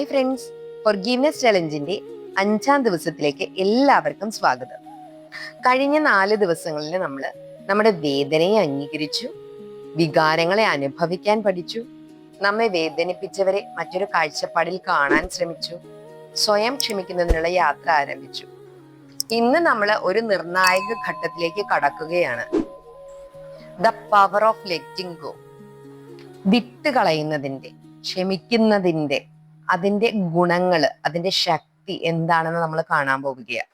Friends, forgiveness ചലഞ്ചിന്റെ 5ാം ദിവസത്തിലേക്ക് എല്ലാവർക്കും സ്വാഗതം. കഴിഞ്ഞ 4 ദിവസങ്ങളിൽ നമ്മൾ നമ്മുടെ വേദനയെ അംഗീകരിച്ചു, വികാരങ്ങളെ അനുഭവിക്കാൻ പഠിച്ചു, നമ്മെ വേദനിപ്പിച്ചവരെ മറ്റൊരു കാഴ്ചപ്പാടിൽ കാണാൻ ശ്രമിച്ചു, സ്വയം ക്ഷമിക്കുന്നതിനുള്ള യാത്ര ആരംഭിച്ചു. ഇന്ന് നമ്മൾ ഒരു നിർണായക ഘട്ടത്തിലേക്ക് കടക്കുകയാണ്. The power of letting go. വിട്ടുകളയുന്നതിന്റെ, ക്ഷമിക്കുന്നതിന്റെ, അതിന്റെ ഗുണങ്ങള്, അതിന്റെ ശക്തി എന്താണെന്ന് നമ്മൾ കാണാൻ പോവുകയാണ്.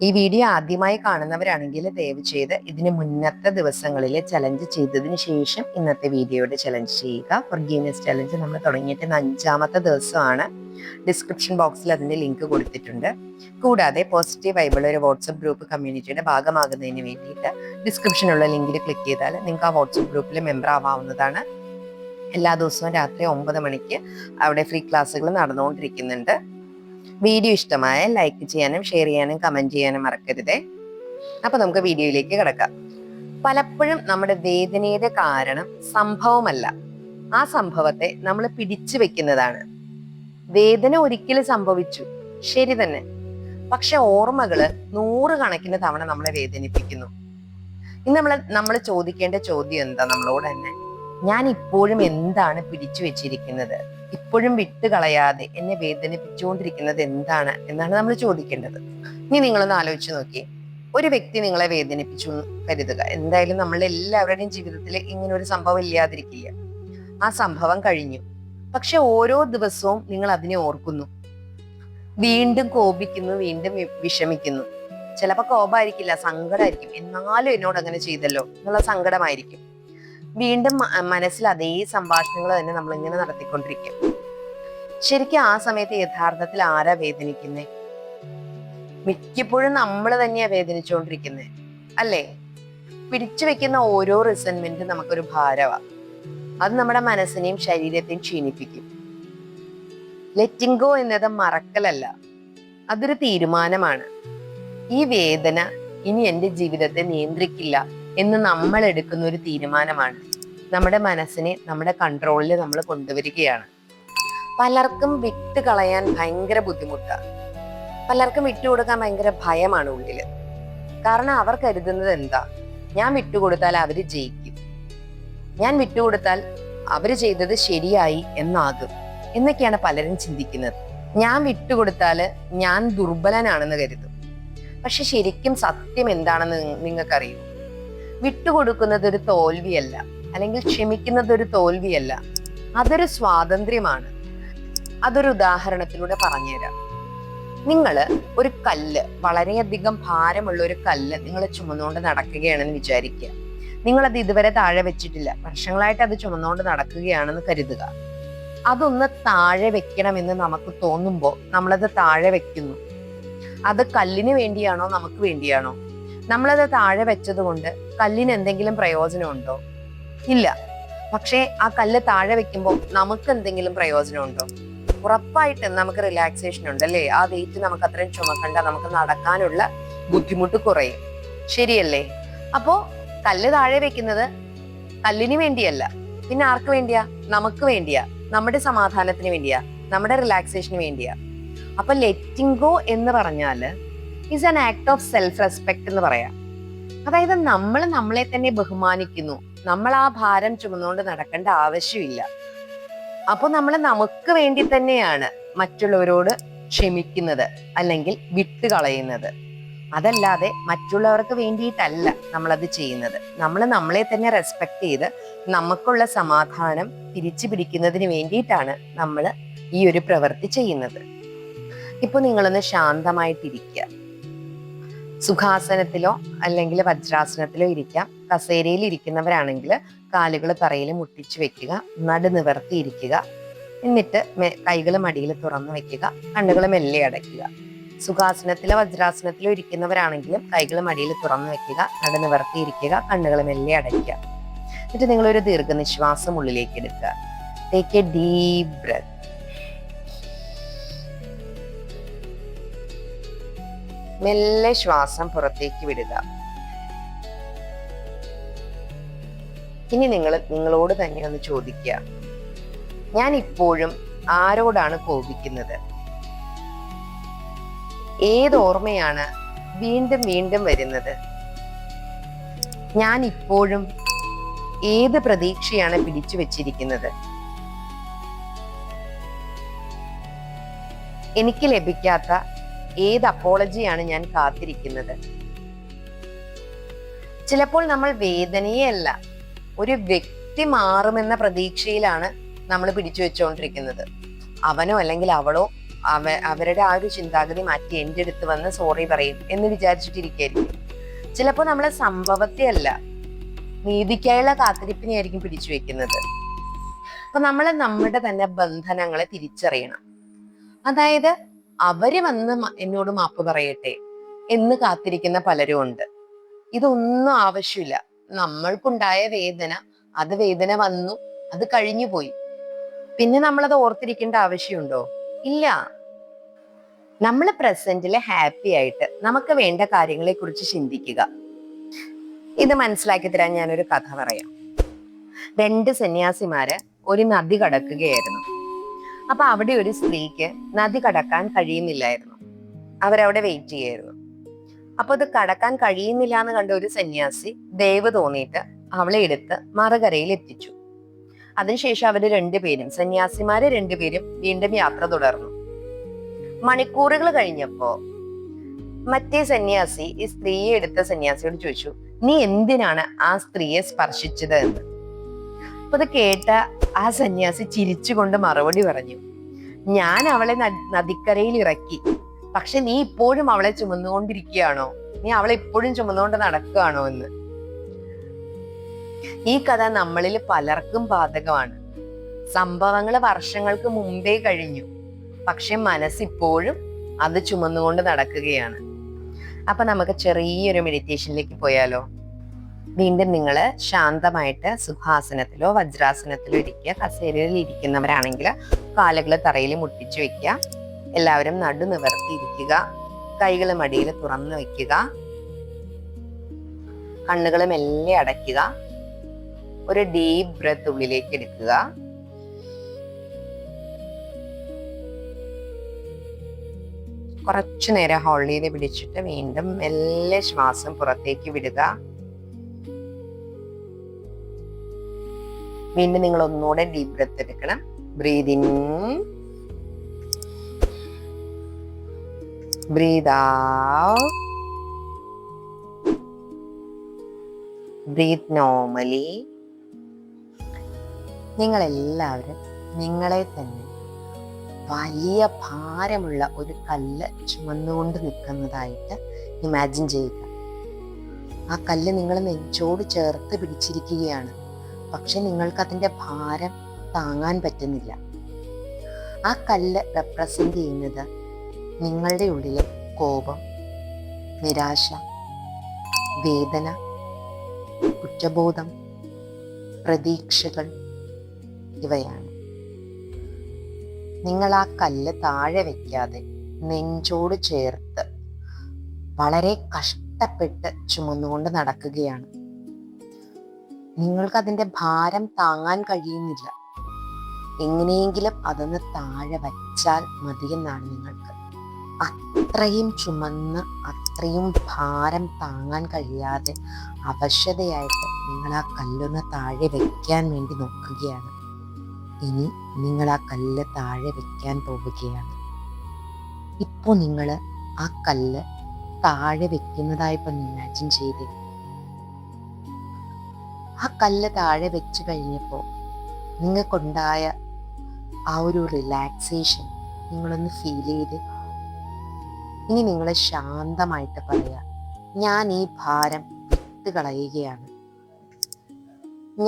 ഈ വീഡിയോ ആദ്യമായി കാണുന്നവരാണെങ്കിൽ ദയവ് ചെയ്ത് ഇതിന് മുന്നത്തെ ദിവസങ്ങളിൽ ചലഞ്ച് ചെയ്തതിന് ശേഷം ഇന്നത്തെ വീഡിയോയുടെ ചലഞ്ച് ചെയ്യുക. ഫോർഗീവ്നെസ് ചലഞ്ച് നമ്മൾ തുടങ്ങിയിട്ട് 5ാമത്തെ ദിവസമാണ്. ഡിസ്ക്രിപ്ഷൻ ബോക്സിൽ അതിന്റെ ലിങ്ക് കൊടുത്തിട്ടുണ്ട്. കൂടാതെ പോസിറ്റീവ് വൈബിൾ ഒരു വാട്സപ്പ് ഗ്രൂപ്പ് കമ്മ്യൂണിറ്റിയുടെ ഭാഗമാകുന്നതിന് വേണ്ടിയിട്ട് ഡിസ്ക്രിപ്ഷനുള്ള ലിങ്കിൽ ക്ലിക്ക് ചെയ്താൽ നിങ്ങൾക്ക് ആ വാട്സപ്പ് ഗ്രൂപ്പിൽ മെമ്പർ ആവാവുന്നതാണ്. എല്ലാ ദിവസവും രാത്രി 9 മണിക്ക് അവിടെ ഫ്രീ ക്ലാസ്സുകൾ നടന്നുകൊണ്ടിരിക്കുന്നുണ്ട്. വീഡിയോ ഇഷ്ടമായ ലൈക്ക് ചെയ്യാനും ഷെയർ ചെയ്യാനും കമന്റ് ചെയ്യാനും മറക്കരുതേ. അപ്പൊ നമുക്ക് വീഡിയോയിലേക്ക് കിടക്കാം. പലപ്പോഴും നമ്മുടെ വേദനയുടെ കാരണം സംഭവമല്ല, ആ സംഭവത്തെ നമ്മൾ പിടിച്ചു വെക്കുന്നതാണ്. വേദന ഒരിക്കലും സംഭവിച്ചു, ശരി തന്നെ, പക്ഷെ ഓർമ്മകള് 100 കണക്കിന് തവണ നമ്മളെ വേദനിപ്പിക്കുന്നു. ഇന്ന് നമ്മൾ ചോദിക്കേണ്ട ചോദ്യം എന്താ നമ്മളോട് തന്നെ? ഞാൻ ഇപ്പോഴും എന്താണ് പിടിച്ചു വെച്ചിരിക്കുന്നത്? ഇപ്പോഴും വിട്ടുകളയാതെ എന്നെ വേദനിപ്പിച്ചുകൊണ്ടിരിക്കുന്നത് എന്താണ് എന്നാണ് നമ്മൾ ചോദിക്കേണ്ടത്. ഇനി നിങ്ങളൊന്ന് ആലോചിച്ച് നോക്കി. ഒരു വ്യക്തി നിങ്ങളെ വേദനിപ്പിച്ചു കരുതുക. എന്തായാലും നമ്മളുടെ എല്ലാവരുടെയും ജീവിതത്തിൽ ഇങ്ങനെ ഒരു സംഭവം ഇല്ലാതിരിക്കില്ല. ആ സംഭവം കഴിഞ്ഞു, പക്ഷെ ഓരോ ദിവസവും നിങ്ങൾ അതിനെ ഓർക്കുന്നു, വീണ്ടും കോപിക്കുന്നു, വീണ്ടും വിഷമിക്കുന്നു. ചിലപ്പോ കോപമായിരിക്കില്ല, സങ്കടമായിരിക്കും. എന്നാലും എന്നോട് അങ്ങനെ ചെയ്തല്ലോ എന്നുള്ള സങ്കടമായിരിക്കും. വീണ്ടും മനസ്സിൽ അതേ സംഭാഷണങ്ങൾ തന്നെ നമ്മൾ ഇങ്ങനെ നടത്തിക്കൊണ്ടിരിക്കും. ശരിക്കും ആ സമയത്ത് യഥാർത്ഥത്തിൽ ആരാ വേദനിക്കുന്നേ? മിക്കപ്പോഴും നമ്മൾ തന്നെയാ വേദനിച്ചുകൊണ്ടിരിക്കുന്നേ, അല്ലേ? പിടിച്ചു വെക്കുന്ന ഓരോ റിസെന്റ്മെന്റും നമുക്കൊരു ഭാരവാ. അത് നമ്മുടെ മനസ്സിനെയും ശരീരത്തെയും ക്ഷീണിപ്പിക്കും. ലെറ്റിംഗ് ഗോ എന്നത് മറക്കലല്ല, അതൊരു തീരുമാനമാണ്. ഈ വേദന ഇനി എന്റെ ജീവിതത്തെ നിയന്ത്രിക്കില്ല എന്ന് നമ്മൾ എടുക്കുന്ന ഒരു തീരുമാനമാണ്. നമ്മുടെ മനസ്സിനെ നമ്മുടെ കൺട്രോളിൽ നമ്മൾ കൊണ്ടുവരികയാണ്. പലർക്കും വിട്ടുകളയാൻ ഭയങ്കര ബുദ്ധിമുട്ടാണ്. പലർക്കും വിട്ടുകൊടുക്കാൻ ഭയങ്കര ഭയമാണ് ഉള്ളില്. കാരണം അവർ കരുതുന്നത് എന്താ? ഞാൻ വിട്ടുകൊടുത്താൽ അവര് ജയിക്കും, ഞാൻ വിട്ടുകൊടുത്താൽ അവര് ചെയ്തത് ശരിയായി എന്നാകും എന്നൊക്കെയാണ് പലരും ചിന്തിക്കുന്നത്. ഞാൻ വിട്ടുകൊടുത്താല് ഞാൻ ദുർബലനാണെന്ന് കരുതും. പക്ഷെ ശരിക്കും സത്യം എന്താണെന്ന് നിങ്ങൾക്കറിയൂ? വിട്ടുകൊടുക്കുന്നത് ഒരു തോൽവിയല്ല, അല്ലെങ്കിൽ ക്ഷമിക്കുന്നത് ഒരു തോൽവിയല്ല, അതൊരു സ്വാതന്ത്ര്യമാണ്. അതൊരു ഉദാഹരണത്തിലൂടെ പറഞ്ഞുതരാം. നിങ്ങൾ ഒരു കല്ല്, വളരെയധികം ഭാരമുള്ള ഒരു കല്ല് നിങ്ങൾ ചുമന്നുകൊണ്ട് നടക്കുകയാണെന്ന് വിചാരിക്കുക. നിങ്ങളത് ഇതുവരെ താഴെ വെച്ചിട്ടില്ല, വർഷങ്ങളായിട്ട് അത് ചുമന്നുകൊണ്ട് നടക്കുകയാണെന്ന് കരുതുക. അതൊന്ന് താഴെ വെക്കണമെന്ന് നമുക്ക് തോന്നുമ്പോൾ നമ്മളത് താഴെ വെക്കുന്നു. അത് കല്ലിന് വേണ്ടിയാണോ നമുക്ക് വേണ്ടിയാണോ? നമ്മളത് താഴെ വെച്ചത് കൊണ്ട് കല്ലിന് എന്തെങ്കിലും പ്രയോജനമുണ്ടോ? ഇല്ല. പക്ഷേ ആ കല്ല് താഴെ വെക്കുമ്പോൾ നമുക്ക് എന്തെങ്കിലും പ്രയോജനമുണ്ടോ? ഉറപ്പായിട്ടും നമുക്ക് റിലാക്സേഷൻ ഉണ്ട്, അല്ലേ? ആ വെയിറ്റ് നമുക്ക് അത്രയും ചുമക്കണ്ട, നമുക്ക് നടക്കാനുള്ള ബുദ്ധിമുട്ട് കുറയും, ശരിയല്ലേ? അപ്പോ കല്ല് താഴെ വെക്കുന്നത് കല്ലിന് വേണ്ടിയല്ല, പിന്നെ ആർക്ക് വേണ്ടിയാ? നമുക്ക് വേണ്ടിയാ, നമ്മുടെ സമാധാനത്തിന് വേണ്ടിയാ, നമ്മുടെ റിലാക്സേഷന് വേണ്ടിയാ. അപ്പൊ ലെറ്റിംഗ് ഗോ എന്ന് പറഞ്ഞാല് is an act of self respect എന്ന് പറയാം. അതായത് നമ്മൾ നമ്മളെ തന്നെ ബഹുമാനിക്കുന്നു. നമ്മൾ ആ ഭാരം ചുമന്നുകൊണ്ട് നടക്കേണ്ട ആവശ്യമില്ല. അപ്പൊ നമ്മൾ നമുക്ക് വേണ്ടി തന്നെയാണ് മറ്റുള്ളവരോട് ക്ഷമിക്കുന്നത് അല്ലെങ്കിൽ വിട്ടുകളയുന്നത്. അതല്ലാതെ മറ്റുള്ളവർക്ക് വേണ്ടിയിട്ടല്ല നമ്മളത് ചെയ്യുന്നത്. നമ്മൾ നമ്മളെ തന്നെ റെസ്പെക്ട് ചെയ്ത് നമുക്കുള്ള സമാധാനം തിരിച്ചു പിടിക്കുന്നതിന് വേണ്ടിയിട്ടാണ് നമ്മൾ ഈ ഒരു പ്രവൃത്തി ചെയ്യുന്നത്. ഇപ്പൊ നിങ്ങളൊന്ന് ശാന്തമായിട്ടിരിക്കുക. സുഖാസനത്തിലോ അല്ലെങ്കിൽ വജ്രാസനത്തിലോ ഇരിക്കാം. കസേരയിൽ ഇരിക്കുന്നവരാണെങ്കിൽ കാലുകൾ തറയിൽ മുട്ടിച്ചു വെക്കുക, നടു നിവർത്തി ഇരിക്കുക. എന്നിട്ട് കൈകൾ മടിയിൽ തുറന്നു വെക്കുക, കണ്ണുകൾ മെല്ലെ അടയ്ക്കുക. സുഖാസനത്തിലോ വജ്രാസനത്തിലോ ഇരിക്കുന്നവരാണെങ്കിലും കൈകൾ മടിയിൽ തുറന്നു വെക്കുക, നടു നിവർത്തി ഇരിക്കുക, കണ്ണുകൾ മെല്ലെ അടയ്ക്കുക. എന്നിട്ട് നിങ്ങളൊരു ദീർഘനിശ്വാസം ഉള്ളിലേക്ക് എടുക്കുക. Take a deep breath. മെല്ലെ ശ്വാസം പുറത്തേക്ക് വിടുക. ഇനി നിങ്ങളോട് തന്നെ ഒന്ന് ചോദിക്കുക, ഞാൻ ഇപ്പോഴും ആരോടാണ് കോപിക്കുന്നത്? ഏതോർമ്മയാണ് വീണ്ടും വീണ്ടും വരുന്നത്? ഞാൻ ഇപ്പോഴും ഏത് പ്രതീക്ഷയാണ് പിടിച്ചു വെച്ചിരിക്കുന്നത്? എനിക്ക് ലഭിക്കാത്ത ഏത് അപ്പോളജിയാണ് ഞാൻ കാത്തിരിക്കുന്നത്? ചിലപ്പോൾ നമ്മൾ വേദനയല്ല, ഒരു വ്യക്തി മാറുമെന്ന പ്രതീക്ഷയിലാണ് നമ്മൾ പിടിച്ചു വെച്ചുകൊണ്ടിരിക്കുന്നത്. അവനോ അല്ലെങ്കിൽ അവളോ അവരുടെ ആ ഒരു ചിന്താഗതി മാറ്റി എൻ്റെ അടുത്ത് വന്ന് സോറി പറയും എന്ന് വിചാരിച്ചിട്ടിരിക്കുകയായിരിക്കും. ചിലപ്പോൾ നമ്മളെ സംഭവത്തെ അല്ല, നീതിക്കായുള്ള കാത്തിരിപ്പിനെയായിരിക്കും പിടിച്ചു വെക്കുന്നത്. അപ്പൊ നമ്മൾ നമ്മുടെ തന്നെ ബന്ധനങ്ങളെ തിരിച്ചറിയണം. അതായത് അവര് വന്ന് എന്നോട് മാപ്പ് പറയട്ടെ എന്ന് കാത്തിരിക്കുന്ന പലരും ഉണ്ട്. ഇതൊന്നും ആവശ്യമില്ല. നമ്മൾക്കുണ്ടായ വേദന, അത് വേദന വന്നു, അത് കഴിഞ്ഞു പോയി. പിന്നെ നമ്മളത് ഓർത്തിരിക്കേണ്ട ആവശ്യമുണ്ടോ? ഇല്ല. നമ്മൾ പ്രസന്റില് ഹാപ്പി ആയിട്ട് നമുക്ക് വേണ്ട കാര്യങ്ങളെ കുറിച്ച് ചിന്തിക്കുക. ഇത് മനസ്സിലാക്കി തരാൻ ഞാനൊരു കഥ പറയാം. 2 സന്യാസിമാര് ഒരു നദി കടക്കുകയായിരുന്നു. അപ്പൊ അവിടെ ഒരു സ്ത്രീക്ക് നദി കടക്കാൻ കഴിയുന്നില്ലായിരുന്നു. അവരവിടെ വെയിറ്റ് ചെയ്യായിരുന്നു. അപ്പൊ അത് കടക്കാൻ കഴിയുന്നില്ല എന്ന് കണ്ട ഒരു സന്യാസി ദയവ് തോന്നിയിട്ട് അവളെ എടുത്ത് മറുകരയിൽ എത്തിച്ചു. അതിനുശേഷം അവര് രണ്ടുപേരും, സന്യാസിമാര് രണ്ടുപേരും വീണ്ടും യാത്ര തുടർന്നു. മണിക്കൂറുകൾ കഴിഞ്ഞപ്പോ മറ്റേ സന്യാസി ഈ സ്ത്രീയെ എടുത്ത സന്യാസിയോട് ചോദിച്ചു, നീ എന്തിനാണ് ആ സ്ത്രീയെ സ്പർശിച്ചത് എന്ന്. അപ്പൊ അത് കേട്ട ആ സന്യാസി ചിരിച്ചുകൊണ്ട് മറുപടി പറഞ്ഞു, ഞാൻ അവളെ നദിക്കരയിൽ ഇറക്കി, പക്ഷെ നീ ഇപ്പോഴും അവളെ ചുമന്നുകൊണ്ടിരിക്കുകയാണോ? നീ അവളെ ഇപ്പോഴും ചുമന്നുകൊണ്ട് നടക്കുകയാണോ എന്ന്. ഈ കഥ നമ്മളിൽ പലർക്കും ബാധകമാണ്. സംഭവങ്ങൾ വർഷങ്ങൾക്ക് മുമ്പേ കഴിഞ്ഞു, പക്ഷെ മനസ്സിപ്പോഴും അത് ചുമന്നുകൊണ്ട് നടക്കുകയാണ്. അപ്പൊ നമുക്ക് ചെറിയൊരു മെഡിറ്റേഷനിലേക്ക് പോയാലോ? വീണ്ടും നിങ്ങൾ ശാന്തമായിട്ട് സുഖാസനത്തിലോ വജ്രാസനത്തിലോ ഇരിക്കുക. കസേരയിൽ ഇരിക്കുന്നവരാണെങ്കിൽ കാലുകൾ തറയിൽ മുട്ടിച്ചു വെക്കുക. എല്ലാവരും നടു നിവർത്തിയിരിക്കുക. കൈകൾ മടിയിൽ തുറന്നു വെക്കുക. കണ്ണുകൾ മെല്ലെ അടയ്ക്കുക. ഒരു ഡീപ് ബ്രെത്ത് ഉള്ളിലേക്ക് എടുക്കുക. കുറച്ചു നേരം ഹോൾഡ് ചെയ്ത് പിടിച്ചിട്ട് വീണ്ടും മെല്ലെ ശ്വാസം പുറത്തേക്ക് വിടുക. വീണ്ടും നിങ്ങൾ ഒന്നുകൂടെ ഡീപ് ബ്രെത്ത് എടുക്കണം. Breathe in, breathe out, breathe normally. നിങ്ങളെല്ലാവരും നിങ്ങളെ തന്നെ വലിയ ഭാരമുള്ള ഒരു കല്ല് ചുമന്നുകൊണ്ട് നിൽക്കുന്നതായിട്ട് ഇമാജിൻ ചെയ്യുക. ആ കല്ല് നിങ്ങൾ നെഞ്ചോട് ചേർത്ത് പിടിച്ചിരിക്കുകയാണ്. പക്ഷെ നിങ്ങൾക്ക് അതിൻ്റെ ഭാരം താങ്ങാൻ പറ്റുന്നില്ല. ആ കല്ല് റെപ്രസെന്റ് ചെയ്യുന്നത് നിങ്ങളുടെ ഉള്ളിലെ കോപം, നിരാശ, വേദന, കുറ്റബോധം, പ്രതീക്ഷകൾ ഇവയാണ്. നിങ്ങൾ ആ കല്ല് താഴെ വെക്കാതെ നെഞ്ചോട് ചേർത്ത് വളരെ കഷ്ടപ്പെട്ട് ചുമന്നുകൊണ്ട് നടക്കുകയാണ്. നിങ്ങൾക്ക് അതിൻ്റെ ഭാരം താങ്ങാൻ കഴിയുന്നില്ല. എങ്ങനെയെങ്കിലും അതൊന്ന് താഴെ വച്ചാൽ മതിയെന്നാണ് നിങ്ങൾക്ക്. അത്രയും ചുമന്ന് അത്രയും ഭാരം താങ്ങാൻ കഴിയാതെ അവശതയായിട്ട് നിങ്ങൾ ആ കല്ലൊന്ന് താഴെ വെക്കാൻ വേണ്ടി നോക്കുകയാണ്. ഇനി നിങ്ങൾ ആ കല്ല് താഴെ വെക്കാൻ പോവുകയാണ്. ഇപ്പോൾ നിങ്ങൾ ആ കല്ല് താഴെ വെക്കുന്നതായിപ്പം ഇമാജിൻ ചെയ്തേ. ആ കല്ല് താഴെ വെച്ച് കഴിഞ്ഞപ്പോൾ നിങ്ങൾക്കുണ്ടായ ആ ഒരു റിലാക്സേഷൻ നിങ്ങളൊന്ന് ഫീൽ ചെയ്ത് ഇനി നിങ്ങൾ ശാന്തമായിട്ട് പറയാ, ഞാൻ ഈ ഭാരം വിട്ട് കളയുകയാണ്.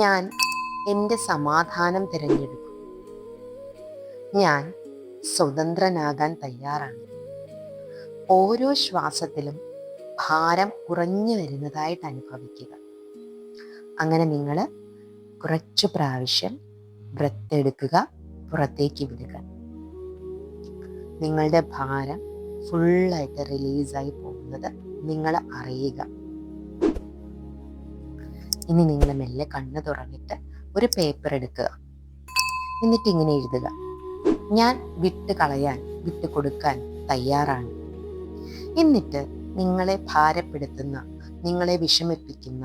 ഞാൻ എൻ്റെ സമാധാനം തിരഞ്ഞെടുക്കും. ഞാൻ സ്വതന്ത്രനാകാൻ തയ്യാറാണ്. ഓരോ ശ്വാസത്തിലും ഭാരം കുറഞ്ഞു വരുന്നതായിട്ട് അനുഭവിക്കുക. അങ്ങനെ നിങ്ങൾ കുറച്ചു പ്രാവശ്യം ബ്രെത്ത് എടുക്കുക, പുറത്തേക്ക് വിടുക. നിങ്ങളുടെ ഭാരം ഫുള്ളായിട്ട് റിലീസായി പോകുന്നത് നിങ്ങൾ അറിയുക. ഇനി നിങ്ങൾ മെല്ലെ കണ്ണ് തുറന്നിട്ട് ഒരു പേപ്പർ എടുക്കുക. എന്നിട്ട് ഇങ്ങനെ എഴുതുക, ഞാൻ വിട്ട് കളയാൻ, വിട്ട് കൊടുക്കാൻ തയ്യാറാണ്. എന്നിട്ട് നിങ്ങളെ ഭാരപ്പെടുത്തുന്ന, നിങ്ങളെ വിഷമിപ്പിക്കുന്ന,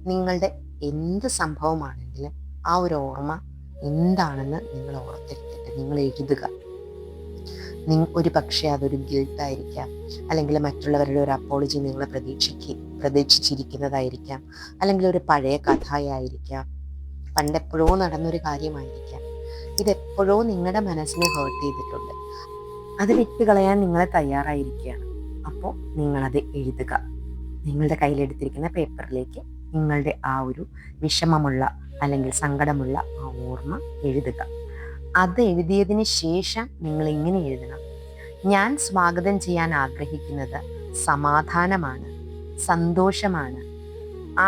നിങ്ങളുടെ എന്ത് സംഭവമാണെങ്കിലും ആ ഒരു ഓർമ്മ എന്താണെന്ന് നിങ്ങൾ ഓർത്തെടുത്തിട്ട് നിങ്ങൾ എഴുതുക. ഒരു പക്ഷേ അതൊരു ഗിൽട്ടായിരിക്കാം, അല്ലെങ്കിൽ മറ്റുള്ളവരുടെ ഒരു അപ്പോളജി നിങ്ങളെ പ്രതീക്ഷിച്ചിരിക്കുന്നതായിരിക്കാം, അല്ലെങ്കിൽ ഒരു പഴയ കഥയായിരിക്കാം, പണ്ടെപ്പോഴോ നടന്നൊരു കാര്യമായിരിക്കാം. ഇതെപ്പോഴോ നിങ്ങളുടെ മനസ്സിനെ ഹേർട്ട് ചെയ്തിട്ടുണ്ട്. അത് വിട്ടുകളയാൻ നിങ്ങളെ തയ്യാറായിരിക്കുകയാണ്. അപ്പോൾ നിങ്ങളത് എഴുതുക. നിങ്ങളുടെ കയ്യിലെടുത്തിരിക്കുന്ന പേപ്പറിലേക്ക് നിങ്ങളുടെ ആ ഒരു വിഷമമുള്ള അല്ലെങ്കിൽ സങ്കടമുള്ള ആ ഓർമ്മ എഴുതുക. അത് എഴുതിയതിന് ശേഷം നിങ്ങൾ ഇങ്ങനെ എഴുതണം: ഞാൻ സ്വാഗതം ചെയ്യാൻ ആഗ്രഹിക്കുന്നത് സമാധാനമാണ്, സന്തോഷമാണ്,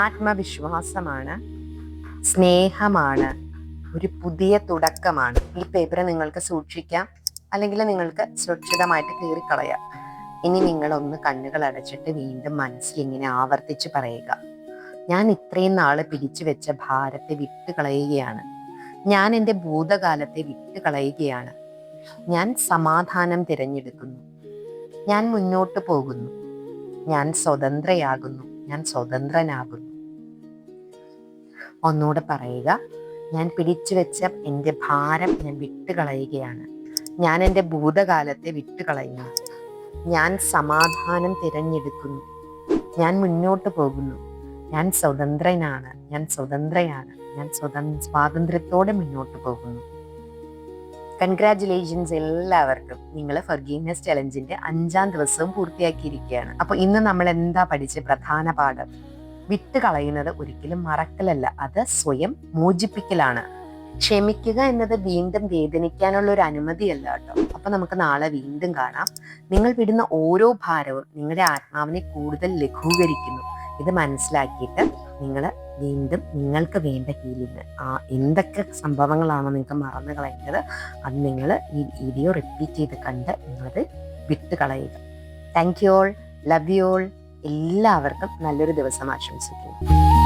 ആത്മവിശ്വാസമാണ്, സ്നേഹമാണ്, ഒരു പുതിയ തുടക്കമാണ്. ഈ പേപ്പർ നിങ്ങൾക്ക് സൂക്ഷിക്കാം, അല്ലെങ്കിൽ നിങ്ങൾക്ക് സുരക്ഷിതമായിട്ട് കീറിക്കളയാം. ഇനി നിങ്ങളൊന്ന് കണ്ണുകൾ അടച്ചിട്ട് വീണ്ടും മനസ്സിൽ ഇങ്ങനെ ആവർത്തിച്ച് പറയുക: ഞാൻ ഇത്രയും നാള് പിടിച്ചു വെച്ച ഭാരത്തെ വിട്ടുകളയുകയാണ്. ഞാൻ എൻ്റെ ഭൂതകാലത്തെ വിട്ടുകളയുകയാണ്. ഞാൻ സമാധാനം തിരഞ്ഞെടുക്കുന്നു. ഞാൻ മുന്നോട്ട് പോകുന്നു. ഞാൻ സ്വതന്ത്രയാകുന്നു. ഞാൻ സ്വതന്ത്രനാകുന്നു. ഒന്നുകൂടെ പറയുക: ഞാൻ പിടിച്ചു വെച്ച എൻ്റെ ഭാരം ഞാൻ വിട്ടുകളയുകയാണ്. ഞാൻ എൻ്റെ ഭൂതകാലത്തെ വിട്ടുകളയുന്നു. ഞാൻ സമാധാനം തിരഞ്ഞെടുക്കുന്നു. ഞാൻ മുന്നോട്ട് പോകുന്നു. ഞാൻ സ്വതന്ത്രനാണ്. ഞാൻ സ്വതന്ത്രയാണ്. ഞാൻ സ്വാതന്ത്ര്യത്തോടെ മുന്നോട്ട് പോകുന്നു. കൺഗ്രാറ്റുലേഷൻസ് എല്ലാവർക്കും. നിങ്ങൾ ഫർഗീവ്നെസ് ചലഞ്ചിന്റെ 5ാം ദിവസവും പൂർത്തിയാക്കിയിരിക്കുകയാണ്. അപ്പൊ ഇന്ന് നമ്മൾ എന്താ പഠിച്ച പ്രധാന പാഠം? വിട്ടുകളയുന്നത് ഒരിക്കലും മറക്കലല്ല, അത് സ്വയം മോചിപ്പിക്കലാണ്. ക്ഷമിക്കുക എന്നത് വീണ്ടും വേദനിക്കാനുള്ള ഒരു അനുമതിയല്ല കേട്ടോ. അപ്പൊ നമുക്ക് നാളെ വീണ്ടും കാണാം. നിങ്ങൾ വിടുന്ന ഓരോ ഭാരവും നിങ്ങളുടെ ആത്മാവിനെ കൂടുതൽ ലഘൂകരിക്കുന്നു. ഇത് മനസ്സിലാക്കിയിട്ട് നിങ്ങൾ വീണ്ടും നിങ്ങൾക്ക് വേണ്ട ഹീലിംഗ്, എന്തൊക്കെ സംഭവങ്ങളാണോ നിങ്ങൾക്ക് മറന്നു കളയേണ്ടത്, അത് നിങ്ങൾ ഈ വീഡിയോ റിപ്പീറ്റ് ചെയ്ത് കണ്ട് നിങ്ങളത് വിട്ടുകളയുക. Thank you all, love you all. എല്ലാവർക്കും നല്ലൊരു ദിവസം ആശംസിക്കുന്നു.